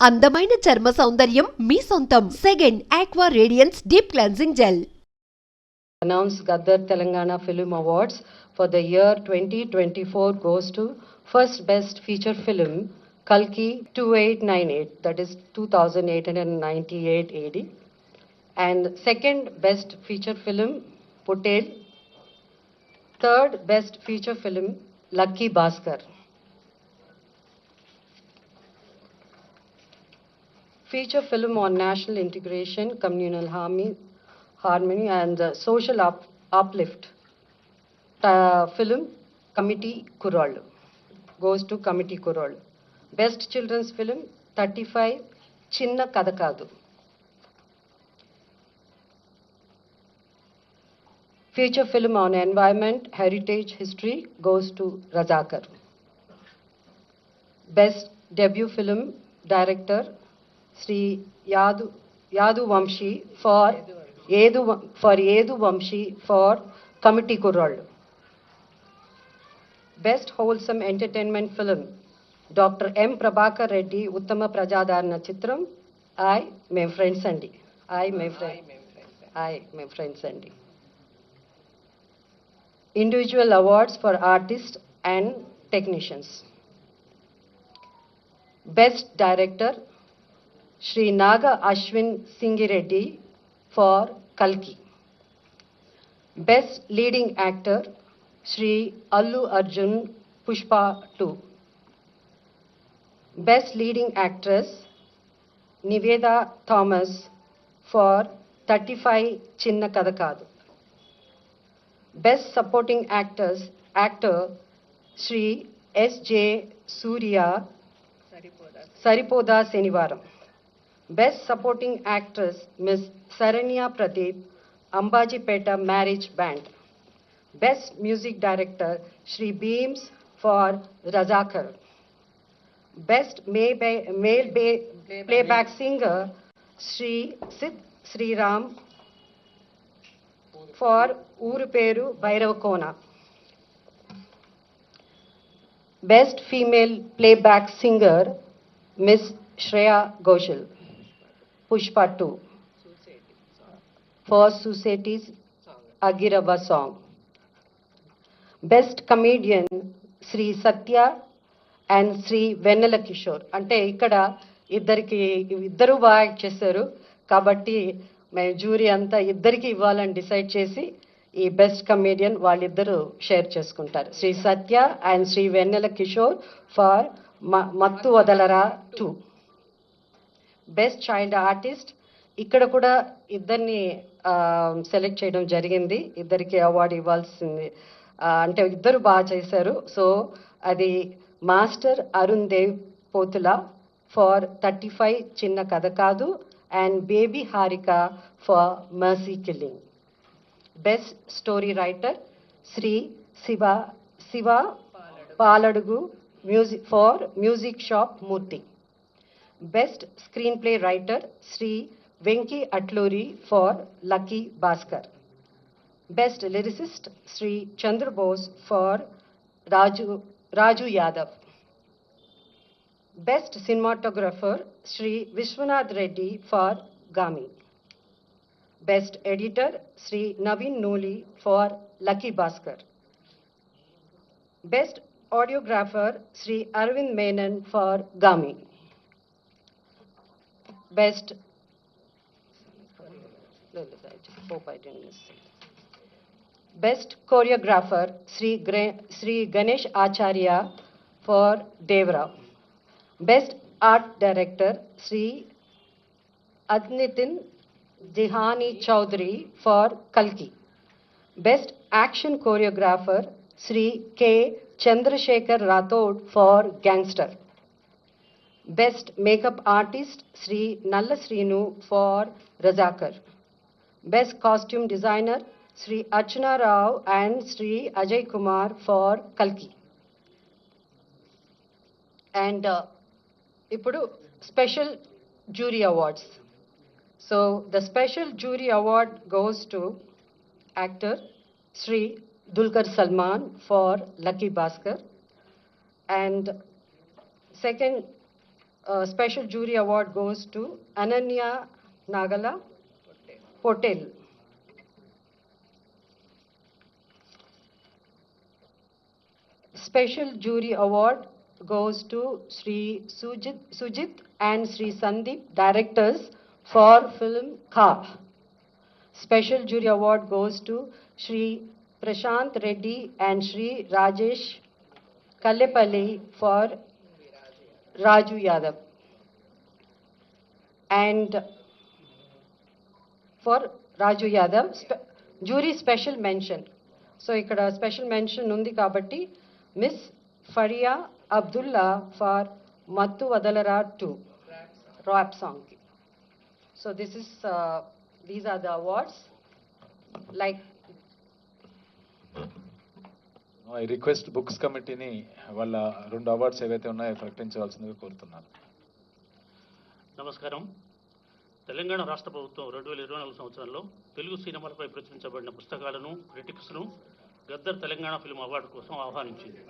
అందమైన చర్మ సౌందర్యం మీ సొంతం. Second aqua radiance deep cleansing gel. Announced Gaddar Telangana Film Awards for the year 2024 goes to first best feature film Kalki 2898, that is 2898 AD, and second best feature film Potel, third best feature film Lucky Bhaskar. Feature film on national integration, communal harmony and social uplift. Film Committee Kural goes to Committee Kural. Best children's film 35 Chinna Kadakadu. Feature film on environment, heritage, history goes to Razakar. Best debut film director Sri Yadu Vamshi for Yedu Vamshi for Committee Kural. Best wholesome entertainment film Dr. M. Prabhakar Reddy Uttama Prajadarana Chitram I, my friend Sandy. My friend Sandy. Individual awards for artists and technicians. Best director Shri Naga Ashwin Singhi Reddy for Kalki. Best leading actor Shri Allu Arjun Pushpa 2. Best leading actress Niveda Thomas for 35 Chinna Kadakadu. Best supporting actor Shri S.J. Surya Saripoda Senivaram. Best supporting actress Ms. Saranya Pradeep Ambajipeta Marriage Band. Best music director Shri Beams for Razakar. Best male playback singer Shri Sid Sriram for Uruperu Bairavakona. Best female playback singer Miss Shreya Ghoshal, Pushpa 2 for Suseti's Agirava song. Best comedian Sri Satya and Sri Vennela Kishore. అంటే ఇక్కడ ఇద్దరు బాగా act చేశారు కాబట్టి మేము jury అంతా ఇద్దరికి ఇవ్వాలని డిసైడ్ చేసి ఈ బెస్ట్ కమేడియన్ వాళ్ళిద్దరూ షేర్ చేసుకుంటారు. Shri Satya and Shri Vennela Kishore for Mathu Vadalara 2. Best child artist ఇక్కడ కూడా ఇద్దరిని సెలెక్ట్ చేయడం జరిగింది. ఇద్దరికి అవార్డు ఇవ్వాల్సింది అంటే ఇద్దరు బాగా చేశారు. సో అది మాస్టర్ అరుణ్ దేవ్ పోతుల ఫర్ 35 చిన్న కథ కాదు and baby Harika for mercy killing. Best story writer Shri Shiva Paladugu music for music shop Murthy. Best screenplay writer Sri Venki Atluri for Lucky Bhaskar. Best lyricist Sri Chandra Bose for Raju Yadav. Best cinematographer Sri Vishwanath Reddy for Gami. Best editor Sri Naveen Noli for Lucky Bhaskar. Best audiographer Sri Arvind Menon for Gami. Best Best choreographer Sri Ganesh Acharya for Devra. Best art director Sri Adnitin Dihani Chaudhary for Kalki. Best action choreographer Sri K. Chandrasekhar Rathod for Gangster. Best makeup artist Sri Nalla Srinu for Razakar. Best costume designer Sri Archana Rao and Sri Ajay Kumar for Kalki. And ipudu special jury awards. So the special jury award goes to actor Sri Dulquer Salman for Lucky Bhaskar. And second special jury award goes to Ananya Nagala Potel. Special jury award goes to Sri Sujit and Sri Sandeep, directors for film Kha. Special jury award goes to Sri Prashant Reddy and Sri Rajesh Kallepalli for Raju Yadav. And for Raju Yadav, jury special mention. So ikkada special mention undi kabatti Miss Faria Abdullah for Mattu Vadalara 2 rap song. So this is these are the awards. Like I request books కమిటీని వాళ్ళ 2 awards ఏవైతే ఉన్నాయో ప్రకటించవలసిందిగా కోరుతున్నాను. నమస్కారం. తెలంగాణ రాష్ట్ర ప్రభుత్వం 2024 సంవత్సరంలో తెలుగు సినిమాలపై ప్రచురించబడిన పుస్తకాలను, క్రిటిక్స్ను గద్దర్ తెలంగాణ ఫిల్మ్ అవార్డు కోసం ఆహ్వానించింది.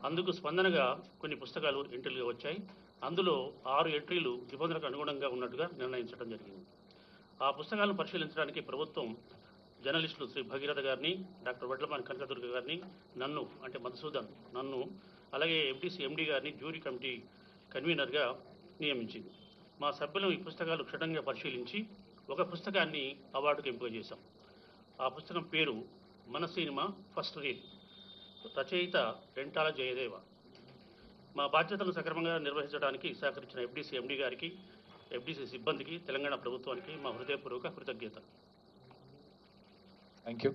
అందుకు స్పందనగా కొన్ని పుస్తకాలు ఎంట్రీలుగా వచ్చాయి. అందులో 6 ఎంట్రీలు నిబంధనలకు అనుగుణంగా ఉన్నట్టుగా నిర్ణయించడం జరిగింది. ఆ పుస్తకాలను పరిశీలించడానికి ప్రభుత్వం జర్నలిస్టులు శ్రీ భగీరథ గారిని, డాక్టర్ వడ్లమాని కనకదుర్గ గారిని, నన్ను అంటే మధుసూదన్ నన్ను, అలాగే FDC MD గారిని జ్యూరీ కమిటీ కన్వీనర్గా నియమించింది. మా సభ్యులు ఈ పుస్తకాలు క్షుణ్ణంగా పరిశీలించి ఒక పుస్తకాన్ని అవార్డుకు ఎంపిక చేశాం. ఆ పుస్తకం పేరు మన సినిమా ఫస్ట్ రీడ్, రచయిత రెంటాల జయదేవ. మా బాధ్యతలను సక్రమంగా నిర్వహించడానికి సహకరించిన FDC MD గారికి, FDC సిబ్బందికి, తెలంగాణ ప్రభుత్వానికి మా హృదయపూర్వక కృతజ్ఞత. Thank you.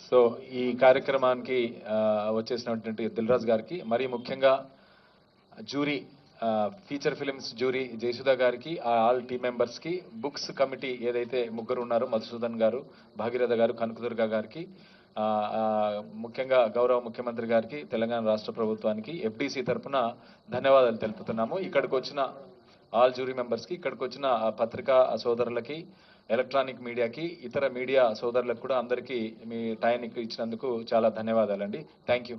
సో ఈ కార్యక్రమానికి వచ్చేసినటువంటి దిల్రాజ్ గారికి, మరీ ముఖ్యంగా jury feature films jury Jayasudha గారికి, ఆల్ టీమ్ మెంబర్స్కి, బుక్స్ కమిటీ ఏదైతే ముగ్గురు ఉన్నారో మధుసూదన్ గారు, భాగీరథ గారు, కనకదుర్గ గారికి, ముఖ్యంగా గౌరవ ముఖ్యమంత్రి గారికి, తెలంగాణ రాష్ట్ర ప్రభుత్వానికి FDC తరఫున ధన్యవాదాలు తెలుపుతున్నాము. ఇక్కడికి వచ్చిన ఆల్ జ్యూరీ మెంబర్స్కి, ఇక్కడికి వచ్చిన పత్రికా సోదరులకి, ఎలక్ట్రానిక్ మీడియాకి, ఇతర మీడియా సోదరులకు కూడా అందరికీ మీ టైం ఇచ్చినందుకు చాలా ధన్యవాదాలండి. Thank you.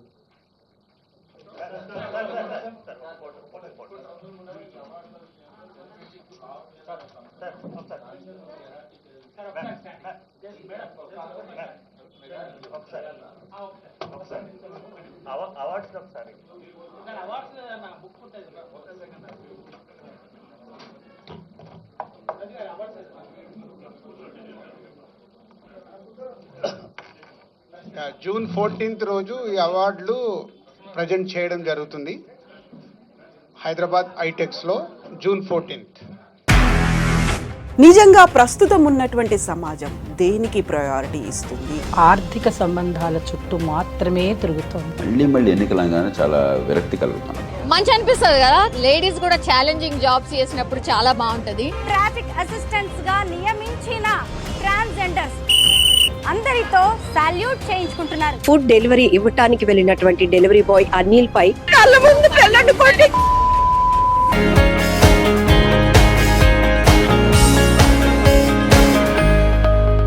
జూన్ 14th రోజు ఈ అవార్డులు ప్రజెంట్ చేయడం జరుగుతుంది హైదరాబాద్ ఐటెక్స్లో జూన్ 14th. నిజంగా ప్రస్తుతం ఉన్నటువంటి సమాజం దేనికి ప్రయారిటీ ఇస్తుంది? ఆర్థిక సంబంధాల చుట్టూ మాత్రమే తిరుగుతోంది. మళ్ళీ ఎన్నికలంగానే చాలా విరక్తి కలుగుతాం. మంచి అనిపిస్తుంది కదా, లేడీస్ కూడా ఛాలెంజింగ్ జాబ్స్ చేసినప్పుడు చాలా బాగుంటది. ట్రాఫిక్ అసిస్టెంట్స్ గా నియమించిన ట్రాన్స్జెండర్స్ అందరితో సాల్యూట్ చేయించుకుంటున్నారు. ఫుడ్ డెలివరీ ఇవ్వటానికి వెళ్ళినటువంటి డెలివరీ బాయ్ అనిల్ పై కళ్ళ ముందు